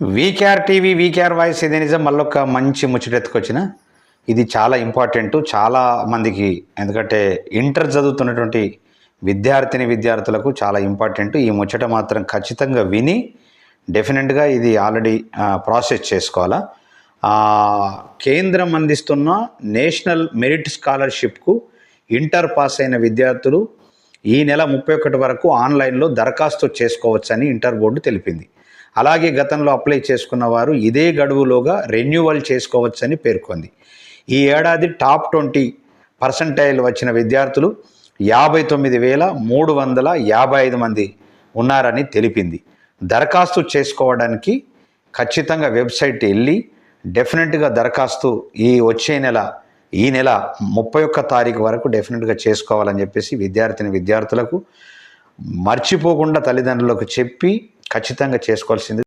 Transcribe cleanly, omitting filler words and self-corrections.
VKR TV VKR voice ఇది నిజం మళ్ళొక మంచి ముచ్చటెత్తుకొచ్చిన ఇది చాలా ఇంపార్టెంట్ చాలా మందికి, ఎందుకంటే ఇంటర్ చదువుతున్నటువంటి విద్యార్థులకు చాలా ఇంపార్టెంట్. ఈ ముచ్చట మాత్రం ఖచ్చితంగా విని డెఫినెట్గా ఇది ఆల్రెడీ ప్రాసెస్ చేసుకోవాలా. కేంద్రం అందిస్తున్న నేషనల్ మెరిట్ స్కాలర్షిప్కు ఇంటర్ పాస్ అయిన విద్యార్థులు ఈ నెల 31 వరకు ఆన్లైన్లో దరఖాస్తు చేసుకోవచ్చని ఇంటర్ బోర్డు తెలిపింది. అలాగే గతంలో అప్లై చేసుకున్న వారు ఇదే గడువులోగా రెన్యువల్ చేసుకోవచ్చని పేర్కొంది. ఈ ఏడాది టాప్ 20% వచ్చిన విద్యార్థులు 59,355 మంది ఉన్నారని తెలిపింది. దరఖాస్తు చేసుకోవడానికి ఖచ్చితంగా వెబ్సైట్ వెళ్ళి డెఫినెట్గా దరఖాస్తు ఈ నెల 31 తారీఖు వరకు డెఫినెట్గా చేసుకోవాలని చెప్పేసి విద్యార్థులకు మర్చిపోకుండా తల్లిదండ్రులకు చెప్పి ఖచ్చితంగా చేసుకోవాల్సింది.